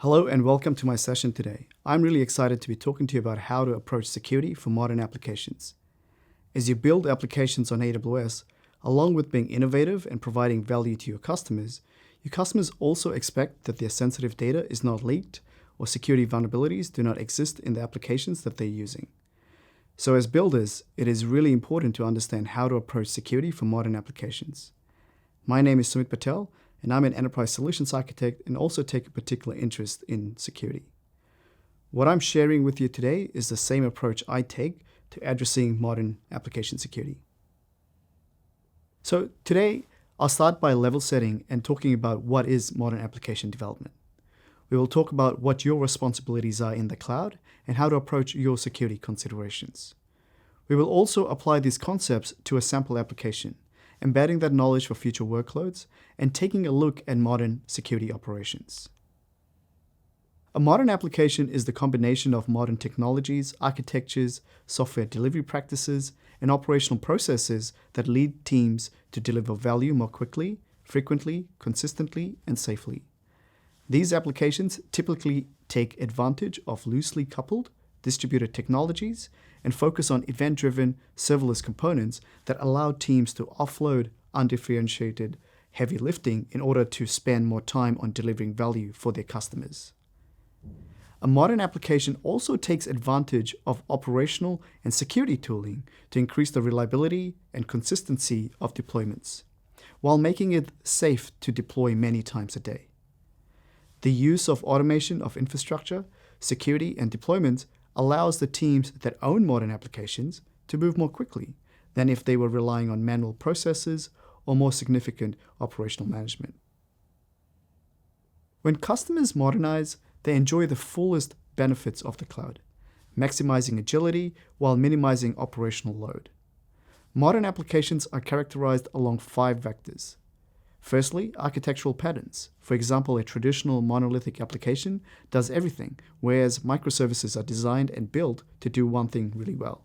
Hello and welcome to my session today. I'm really excited to be talking to you about how to approach security for modern applications. As you build applications on AWS, along with being innovative and providing value to your customers also expect that their sensitive data is not leaked or security vulnerabilities do not exist in the applications that they're using. So as builders, it is really important to understand how to approach security for modern applications. My name is Sumit Patel, and I'm an enterprise solutions architect and also take a particular interest in security. What I'm sharing with you today is the same approach I take to addressing modern application security. So today, I'll start by level setting and talking about what is modern application development. We will talk about what your responsibilities are in the cloud and how to approach your security considerations. We will also apply these concepts to a sample application, embedding that knowledge for future workloads, and taking a look at modern security operations. A modern application is the combination of modern technologies, architectures, software delivery practices, and operational processes that lead teams to deliver value more quickly, frequently, consistently, and safely. These applications typically take advantage of loosely coupled, distributed technologies and focus on event-driven serverless components that allow teams to offload undifferentiated heavy lifting in order to spend more time on delivering value for their customers. A modern application also takes advantage of operational and security tooling to increase the reliability and consistency of deployments, while making it safe to deploy many times a day. The use of automation of infrastructure, security, and deployment allows the teams that own modern applications to move more quickly than if they were relying on manual processes or more significant operational management. When customers modernize, they enjoy the fullest benefits of the cloud, maximizing agility while minimizing operational load. Modern applications are characterized along 5 vectors. Firstly, architectural patterns. For example, a traditional monolithic application does everything, whereas microservices are designed and built to do one thing really well.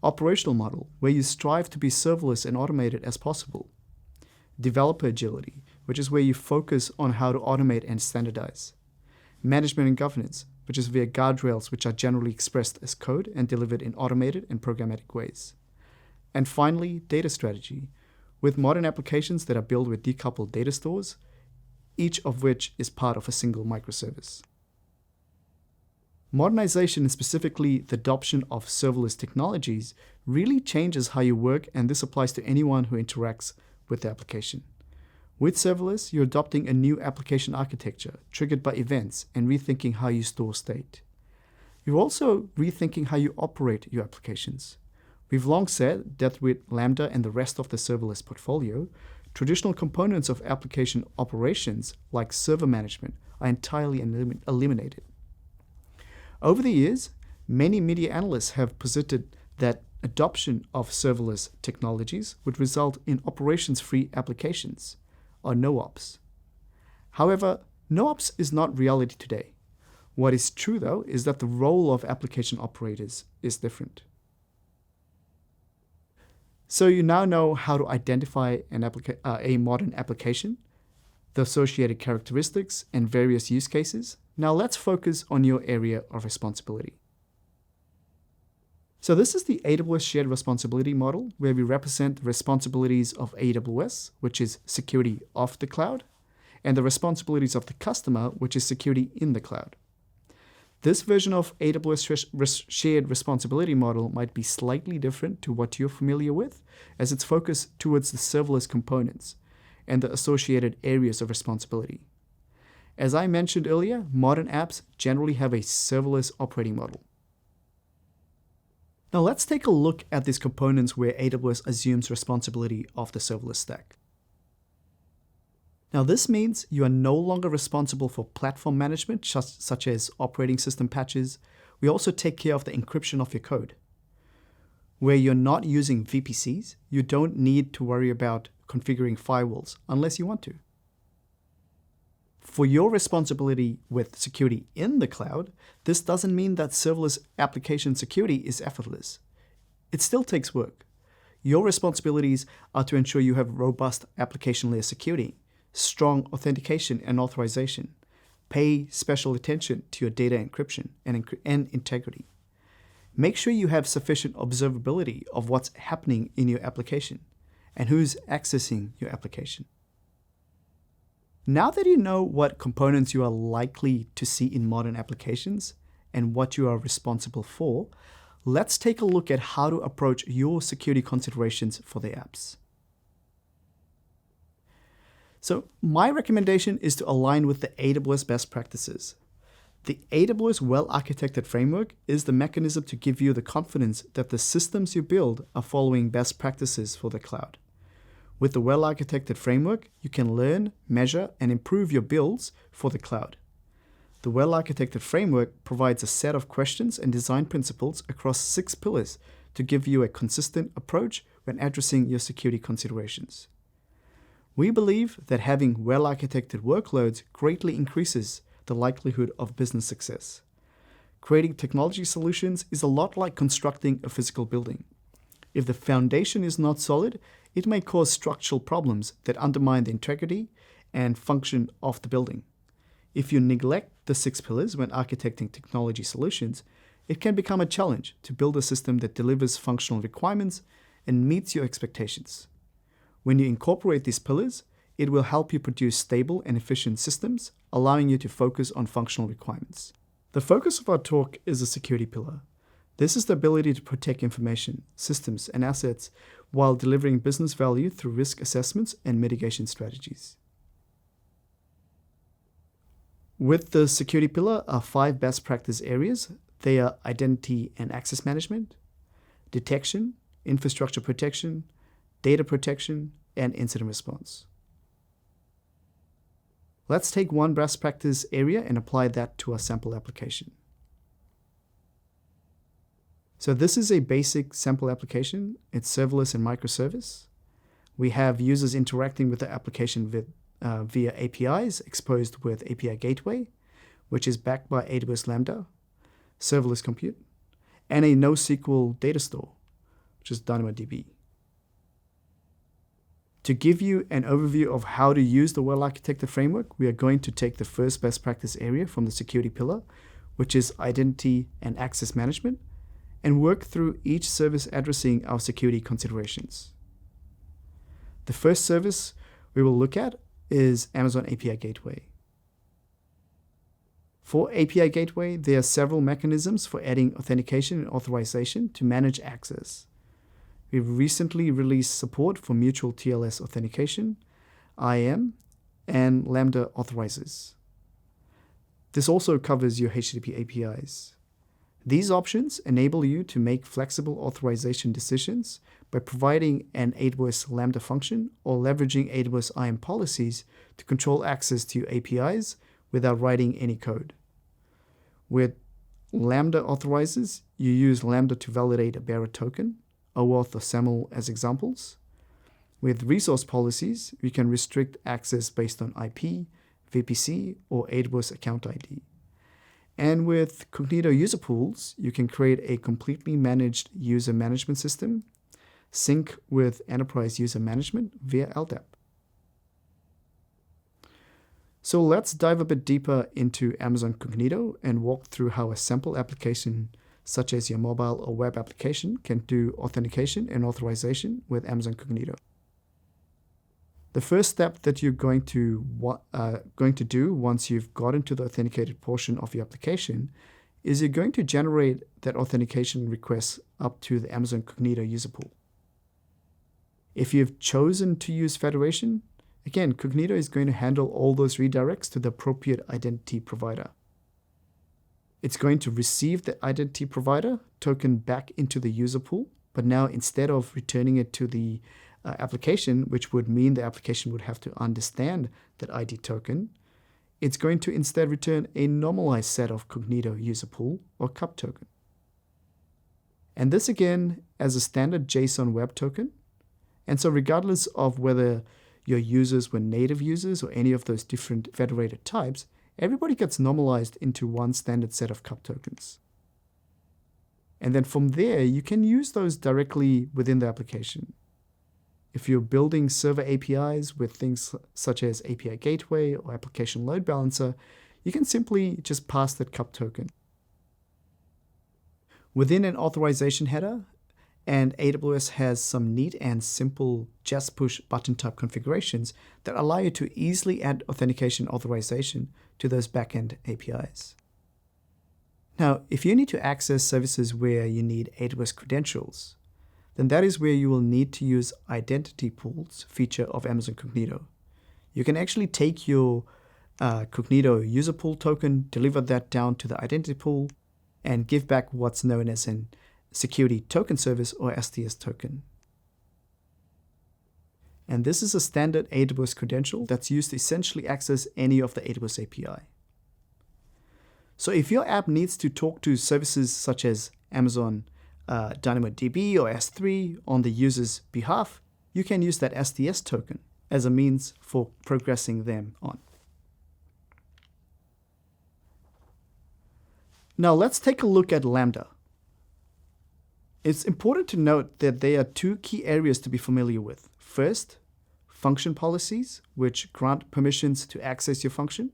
Operational model, where you strive to be serverless and automated as possible. Developer agility, which is where you focus on how to automate and standardize. Management and governance, which is via guardrails which are generally expressed as code and delivered in automated and programmatic ways. And finally, data strategy, with modern applications that are built with decoupled data stores, each of which is part of a single microservice. Modernization, and specifically the adoption of serverless technologies, really changes how you work, and this applies to anyone who interacts with the application. With serverless, you're adopting a new application architecture triggered by events and rethinking how you store state. You're also rethinking how you operate your applications. We've long said that with Lambda and the rest of the serverless portfolio, traditional components of application operations like server management are entirely eliminated. Over the years, many media analysts have posited that adoption of serverless technologies would result in operations-free applications, or NoOps. However, NoOps is not reality today. What is true, though, is that the role of application operators is different. So you now know how to identify a modern application, the associated characteristics, and various use cases. Now let's focus on your area of responsibility. So this is the AWS shared responsibility model, where we represent the responsibilities of AWS, which is security of the cloud, and the responsibilities of the customer, which is security in the cloud. This version of AWS shared responsibility model might be slightly different to what you're familiar with, as it's focused towards the serverless components and the associated areas of responsibility. As I mentioned earlier, modern apps generally have a serverless operating model. Now let's take a look at these components where AWS assumes responsibility of the serverless stack. Now this means you are no longer responsible for platform management, such as operating system patches. We also take care of the encryption of your code. Where you're not using VPCs, you don't need to worry about configuring firewalls unless you want to. For your responsibility with security in the cloud, this doesn't mean that serverless application security is effortless. It still takes work. Your responsibilities are to ensure you have robust application layer security, strong authentication and authorization, Pay special attention to your data encryption and integrity. Make sure you have sufficient observability of what's happening in your application and who's accessing your application. Now that you know what components you are likely to see in modern applications and what you are responsible for, let's take a look at how to approach your security considerations for the apps. So my recommendation is to align with the AWS Best Practices. The AWS well-architected framework is the mechanism to give you the confidence that the systems you build are following best practices for the cloud. With the well-architected framework, you can learn, measure, and improve your builds for the cloud. The well-architected framework provides a set of questions and design principles across 6 pillars to give you a consistent approach when addressing your security considerations. We believe that having well-architected workloads greatly increases the likelihood of business success. Creating technology solutions is a lot like constructing a physical building. If the foundation is not solid, it may cause structural problems that undermine the integrity and function of the building. If you neglect the 6 pillars when architecting technology solutions, it can become a challenge to build a system that delivers functional requirements and meets your expectations. When you incorporate these pillars, it will help you produce stable and efficient systems, allowing you to focus on functional requirements. The focus of our talk is the security pillar. This is the ability to protect information, systems, and assets while delivering business value through risk assessments and mitigation strategies. With the security pillar are 5 best practice areas. They are identity and access management, detection, infrastructure protection, data protection, and incident response. Let's take one best practice area and apply that to a sample application. So this is a basic sample application. It's serverless and microservice. We have users interacting with the application via APIs exposed with API Gateway, which is backed by AWS Lambda, serverless compute, and a NoSQL data store, which is DynamoDB. To give you an overview of how to use the well-architected framework, we are going to take the first best practice area from the security pillar, which is identity and access management, and work through each service addressing our security considerations. The first service we will look at is Amazon API Gateway. For API Gateway, there are several mechanisms for adding authentication and authorization to manage access. We've recently released support for mutual TLS authentication, IAM, and Lambda authorizers. This also covers your HTTP APIs. These options enable you to make flexible authorization decisions by providing an AWS Lambda function or leveraging AWS IAM policies to control access to your APIs without writing any code. With Lambda authorizers, you use Lambda to validate a bearer token, OAuth or SAML as examples. With resource policies, we can restrict access based on IP, VPC, or AWS account ID. And with Cognito user pools, you can create a completely managed user management system, sync with enterprise user management via LDAP. So let's dive a bit deeper into Amazon Cognito and walk through how a sample application such as your mobile or web application can do authentication and authorization with Amazon Cognito. The first step that you're going to do once you've gotten to the authenticated portion of your application is you're going to generate that authentication request up to the Amazon Cognito user pool. If you've chosen to use federation, again, Cognito is going to handle all those redirects to the appropriate identity provider. It's going to receive the identity provider token back into the user pool, but now instead of returning it to the application, which would mean the application would have to understand that ID token, it's going to instead return a normalized set of Cognito user pool or CUP token. And this again as a standard JSON web token. And so regardless of whether your users were native users or any of those different federated types, everybody gets normalized into one standard set of CUP tokens. And then from there, you can use those directly within the application. If you're building server APIs with things such as API Gateway or Application Load Balancer, you can simply just pass that cup token. Within an authorization header, and AWS has some neat and simple just push button type configurations that allow you to easily add authentication authorization to those backend APIs. Now, if you need to access services where you need AWS credentials, then that is where you will need to use identity pools feature of Amazon Cognito. You can actually take your Cognito user pool token, deliver that down to the identity pool, and give back what's known as an security token service or STS token. And this is a standard AWS credential that's used to essentially access any of the AWS API. So if your app needs to talk to services such as Amazon DynamoDB or S3 on the user's behalf, you can use that STS token as a means for progressing them on. Now let's take a look at Lambda. It's important to note that there are two key areas to be familiar with. First, function policies, which grant permissions to access your function.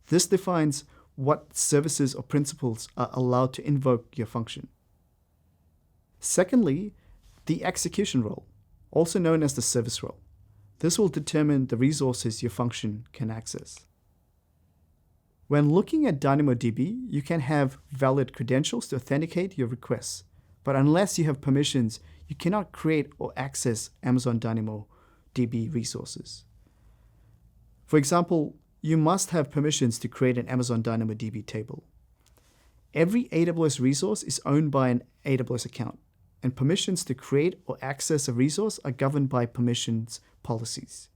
This defines what services or principals are allowed to invoke your function. Secondly, the execution role, also known as the service role. This will determine the resources your function can access. When looking at DynamoDB, you can have valid credentials to authenticate your requests, but unless you have permissions, you cannot create or access Amazon DynamoDB resources. For example, you must have permissions to create an Amazon DynamoDB table. Every AWS resource is owned by an AWS account, and permissions to create or access a resource are governed by permissions policies.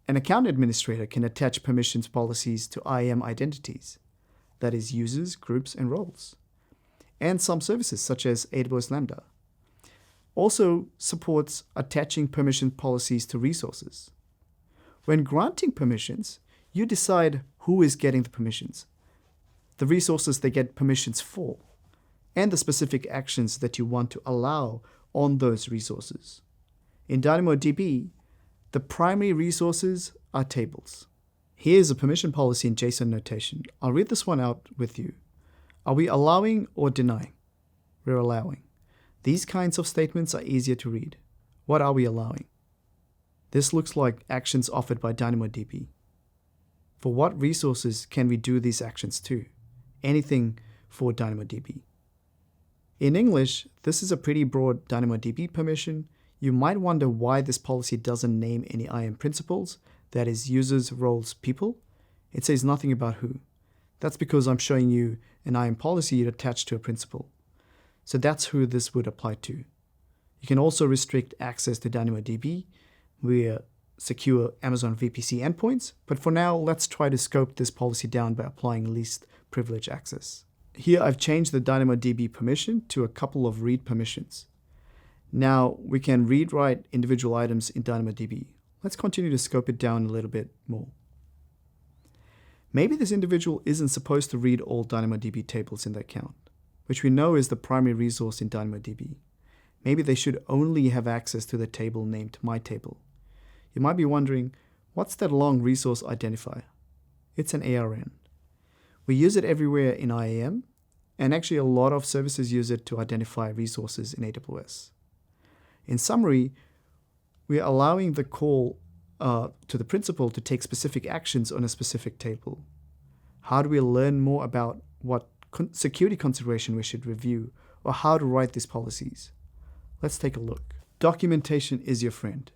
An account administrator can attach permissions policies to IAM identities, that is, users, groups, and roles, and some services such as AWS Lambda. Also supports attaching permission policies to resources. When granting permissions, you decide who is getting the permissions, the resources they get permissions for, and the specific actions that you want to allow on those resources. In DynamoDB, the primary resources are tables. Here's a permission policy in JSON notation. I'll read this one out with you. Are we allowing or denying? We're allowing. These kinds of statements are easier to read. What are we allowing? This looks like actions offered by DynamoDB. For what resources can we do these actions to? Anything for DynamoDB. In English, this is a pretty broad DynamoDB permission. You might wonder why this policy doesn't name any IAM principals, that is, users, roles, people. It says nothing about who. That's because I'm showing you an IAM policy attached to a principal. So that's who this would apply to. You can also restrict access to DynamoDB via secure Amazon VPC endpoints, but for now, let's try to scope this policy down by applying least privilege access. Here I've changed the DynamoDB permission to a couple of read permissions. Now we can read-write individual items in DynamoDB. Let's continue to scope it down a little bit more. Maybe this individual isn't supposed to read all DynamoDB tables in the account, which we know is the primary resource in DynamoDB. Maybe they should only have access to the table named myTable. You might be wondering, what's that long resource identifier? It's an ARN. We use it everywhere in IAM, and actually a lot of services use it to identify resources in AWS. In summary, we are allowing the call to the principal to take specific actions on a specific table. How do we learn more about what security consideration we should review, or how to write these policies? Let's take a look. Documentation is your friend.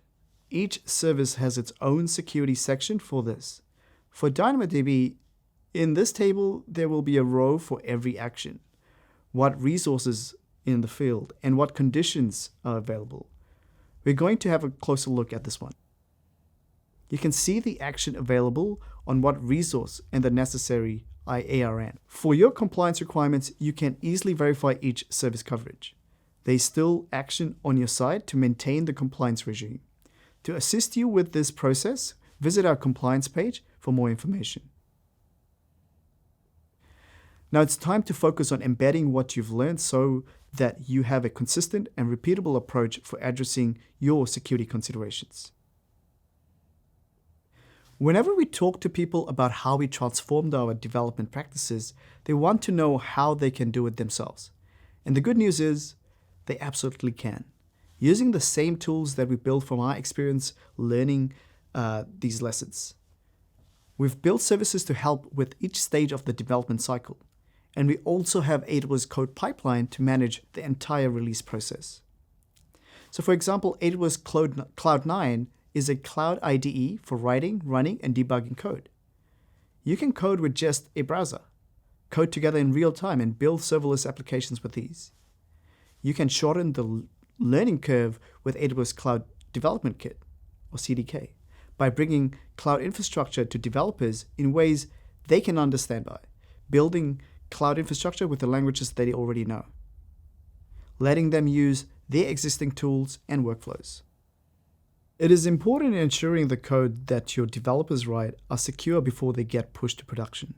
Each service has its own security section for this. For DynamoDB, in this table, there will be a row for every action, what resources in the field, and what conditions are available. We're going to have a closer look at this one. You can see the action available on what resource and the necessary ARN. For your compliance requirements, you can easily verify each service coverage. There's still action on your side to maintain the compliance regime. To assist you with this process, visit our compliance page for more information. Now it's time to focus on embedding what you've learned so that you have a consistent and repeatable approach for addressing your security considerations. Whenever we talk to people about how we transformed our development practices, they want to know how they can do it themselves. And the good news is, they absolutely can. Using the same tools that we built from our experience learning these lessons. We've built services to help with each stage of the development cycle. And we also have AWS Code Pipeline to manage the entire release process. So for example, AWS Cloud9 is a cloud IDE for writing, running, and debugging code. You can code with just a browser, code together in real time, and build serverless applications with ease. You can shorten the learning curve with AWS Cloud Development Kit, or CDK, by bringing cloud infrastructure to developers in ways they can understand by building cloud infrastructure with the languages that they already know, letting them use their existing tools and workflows. It is important in ensuring the code that your developers write are secure before they get pushed to production.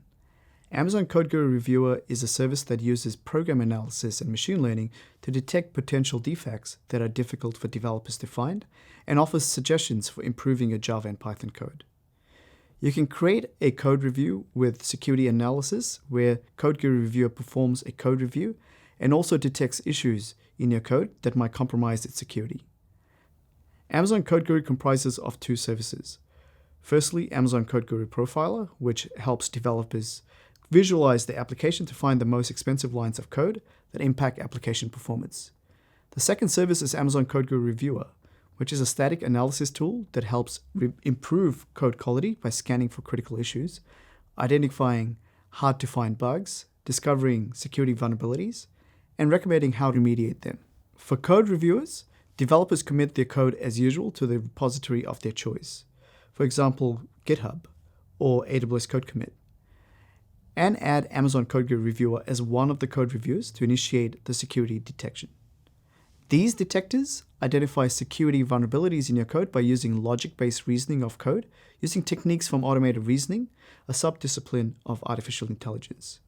Amazon Code Guru Reviewer is a service that uses program analysis and machine learning to detect potential defects that are difficult for developers to find and offers suggestions for improving your Java and Python code. You can create a code review with security analysis where Code Guru Reviewer performs a code review and also detects issues in your code that might compromise its security. Amazon Code Guru comprises of two services. Firstly, Amazon Code Guru Profiler, which helps developers visualize the application to find the most expensive lines of code that impact application performance. The second service is Amazon Code Guru Reviewer, which is a static analysis tool that helps improve code quality by scanning for critical issues, identifying hard-to-find bugs, discovering security vulnerabilities, and recommending how to remediate them. For code reviewers, developers commit their code as usual to the repository of their choice, for example, GitHub or AWS Code Commit, and add Amazon Code Guru Reviewer as one of the code reviews to initiate the security detection. These detectors identify security vulnerabilities in your code by using logic-based reasoning of code, using techniques from automated reasoning, a subdiscipline of artificial intelligence.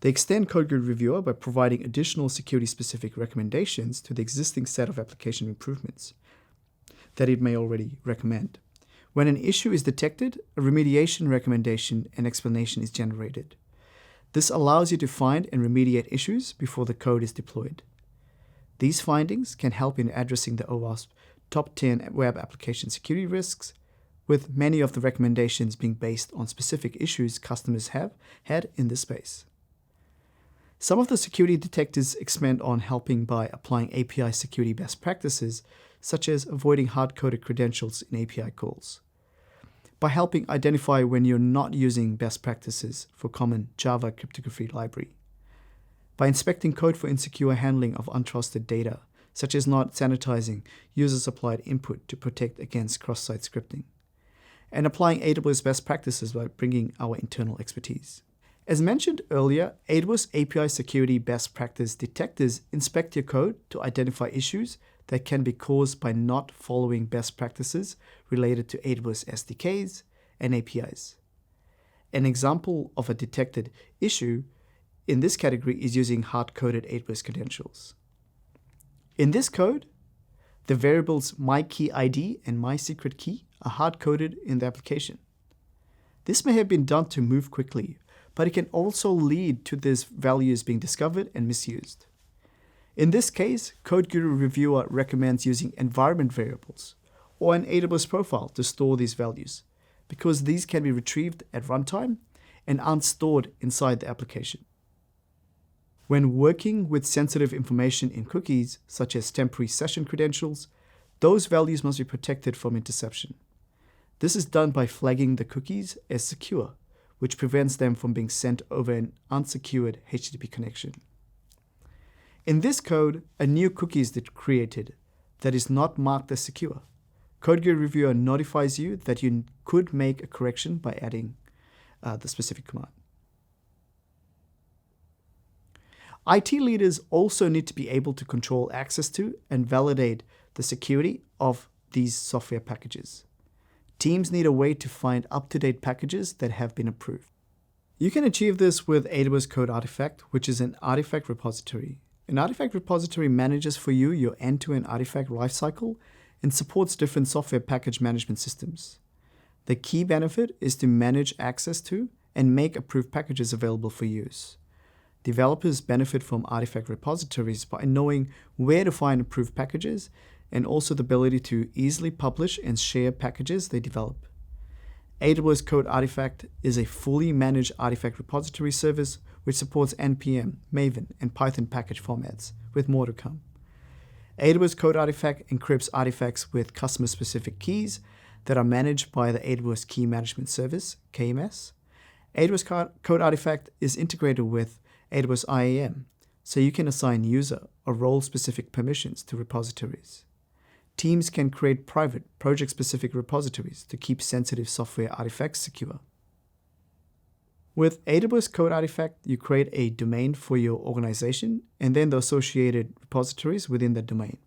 They extend Code Guru Reviewer by providing additional security-specific recommendations to the existing set of application improvements that it may already recommend. When an issue is detected, a remediation recommendation and explanation is generated. This allows you to find and remediate issues before the code is deployed. These findings can help in addressing the OWASP top 10 web application security risks, with many of the recommendations being based on specific issues customers have had in this space. Some of the security detectors expand on helping by applying API security best practices, such as avoiding hard-coded credentials in API calls. By helping identify when you're not using best practices for common Java cryptography library. By inspecting code for insecure handling of untrusted data, such as not sanitizing user-supplied input to protect against cross-site scripting. And applying AWS best practices by bringing our internal expertise. As mentioned earlier, AWS API Security Best Practice Detectors inspect your code to identify issues that can be caused by not following best practices related to AWS SDKs and APIs. An example of a detected issue in this category is using hard-coded AWS credentials. In this code, the variables myKeyID and mySecretKey are hard-coded in the application. This may have been done to move quickly, but it can also lead to these values being discovered and misused. In this case, Code Guru Reviewer recommends using environment variables or an AWS profile to store these values, because these can be retrieved at runtime and aren't stored inside the application. When working with sensitive information in cookies, such as temporary session credentials, those values must be protected from interception. This is done by flagging the cookies as secure, which prevents them from being sent over an unsecured HTTP connection. In this code, a new cookie is created that is not marked as secure. Code Guru Reviewer notifies you that you could make a correction by adding the specific command. IT leaders also need to be able to control access to and validate the security of these software packages. Teams need a way to find up-to-date packages that have been approved. You can achieve this with AWS Code Artifact, which is an artifact repository. An artifact repository manages for you your end-to-end artifact lifecycle and supports different software package management systems. The key benefit is to manage access to and make approved packages available for use. Developers benefit from artifact repositories by knowing where to find approved packages and also the ability to easily publish and share packages they develop. AWS Code Artifact is a fully managed artifact repository service which supports NPM, Maven, and Python package formats, with more to come. AWS Code Artifact encrypts artifacts with customer-specific keys that are managed by the AWS Key Management Service, KMS. AWS Code Artifact is integrated with AWS IAM, so you can assign user or role-specific permissions to repositories. Teams can create private, project-specific repositories to keep sensitive software artifacts secure. With AWS Code Artifact, you create a domain for your organization and then the associated repositories within the domain.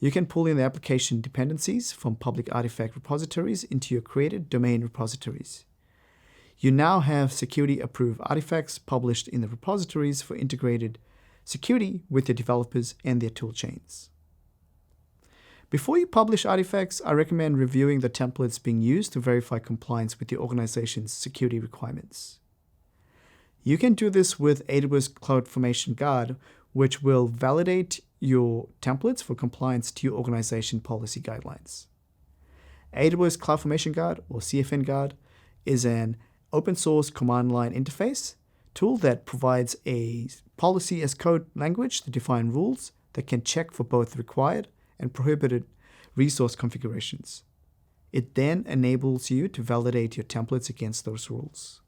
You can pull in the application dependencies from public artifact repositories into your created domain repositories. You now have security-approved artifacts published in the repositories for integrated security with your developers and their toolchains. Before you publish artifacts, I recommend reviewing the templates being used to verify compliance with your organization's security requirements. You can do this with AWS Confirmation Guard, which will validate your templates for compliance to your organization policy guidelines. AWS Confirmation Guard, or CFN Guard, is an open source command line interface tool that provides a policy as code language to define rules that can check for both required and prohibited resource configurations. It then enables you to validate your templates against those rules.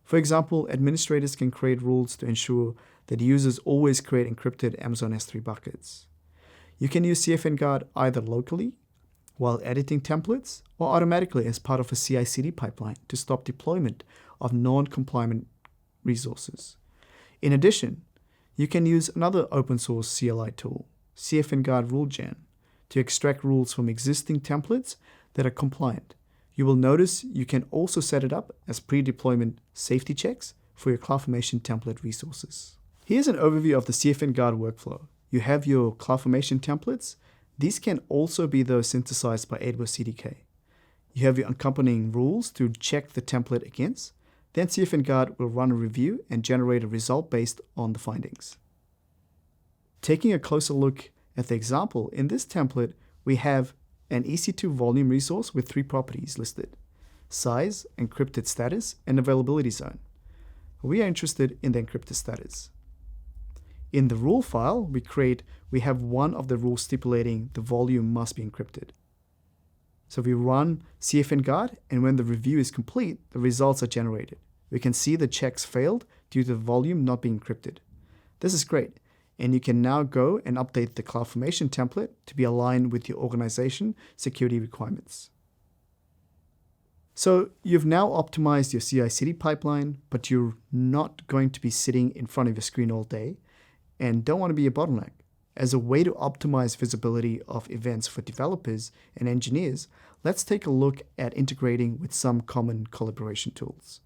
For example, administrators can create rules to ensure that users always create encrypted Amazon S3 buckets. You can use CFN Guard either locally while editing templates or automatically as part of a CI/CD pipeline to stop deployment of non-compliant resources. In addition, you can use another open source CLI tool, CFN Guard RuleGen, to extract rules from existing templates that are compliant. You will notice you can also set it up as pre-deployment safety checks for your CloudFormation template resources. Here's an overview of the CFN Guard workflow. You have your CloudFormation templates. These can also be those synthesized by AWS CDK. You have your accompanying rules to check the template against. Then CFN Guard will run a review and generate a result based on the findings. Taking a closer look at the example, in this template, we have an EC2 volume resource with 3 properties listed: size, encrypted status, and availability zone. We are interested in the encrypted status. In the rule file we have one of the rules stipulating the volume must be encrypted. So we run CFN Guard, and when the review is complete, the results are generated. We can see the checks failed due to the volume not being encrypted. This is great, and you can now go and update the CloudFormation template to be aligned with your organization security requirements. So you've now optimized your CI/CD pipeline, but you're not going to be sitting in front of your screen all day and don't want to be a bottleneck. As a way to optimize visibility of events for developers and engineers, let's take a look at integrating with some common collaboration tools.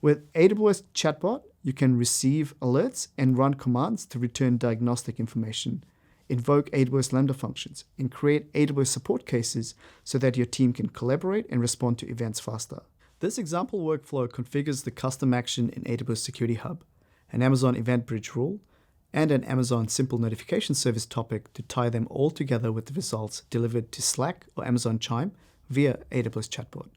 With AWS Chatbot, you can receive alerts and run commands to return diagnostic information, invoke AWS Lambda functions, and create AWS support cases so that your team can collaborate and respond to events faster. This example workflow configures the custom action in AWS Security Hub, an Amazon Event Bridge rule, and an Amazon Simple Notification Service topic to tie them all together with the results delivered to Slack or Amazon Chime via AWS Chatbot.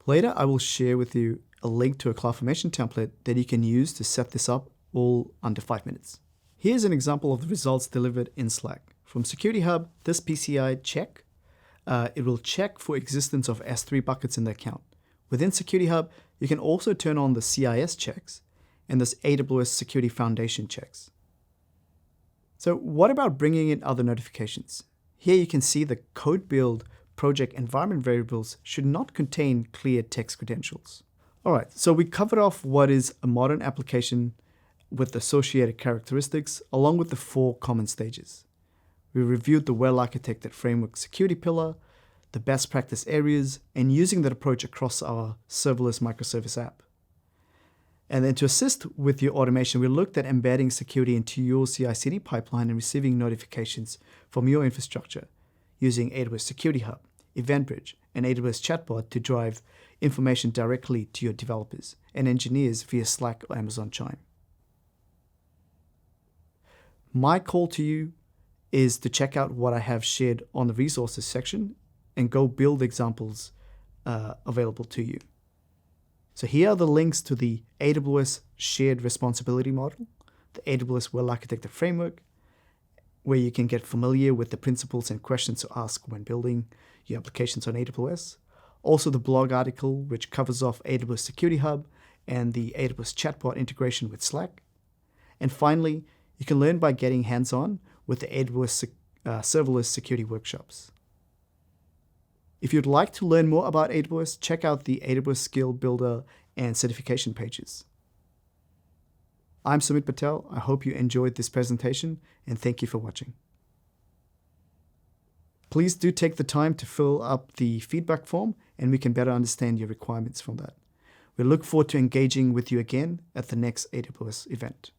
Later, I will share with you a link to a CloudFormation template that you can use to set this up all under 5 minutes. Here's an example of the results delivered in Slack. From Security Hub, this PCI check, it will check for existence of S3 buckets in the account. Within Security Hub, you can also turn on the CIS checks and this AWS Security Foundation checks. So what about bringing in other notifications? Here you can see the code build project environment variables should not contain clear text credentials. All right, so we covered off what is a modern application with associated characteristics, along with the 4 common stages. We reviewed the well-architected framework security pillar, the best practice areas, and using that approach across our serverless microservice app. And then to assist with your automation, we looked at embedding security into your CI/CD pipeline and receiving notifications from your infrastructure using AWS Security Hub, Event Bridge, an AWS chatbot to drive information directly to your developers and engineers via Slack or Amazon Chime. My call to you is to check out what I have shared on the resources section and go build examples available to you. So here are the links to the AWS Shared Responsibility Model, the AWS Well-Architected Framework, where you can get familiar with the principles and questions to ask when building your applications on AWS. Also the blog article, which covers off AWS Security Hub and the AWS chatbot integration with Slack. And finally, you can learn by getting hands-on with the AWS serverless security workshops. If you'd like to learn more about AWS, check out the AWS Skill Builder and certification pages. I'm Sumit Patel. I hope you enjoyed this presentation and thank you for watching. Please do take the time to fill up the feedback form and we can better understand your requirements from that. We look forward to engaging with you again at the next AWS event.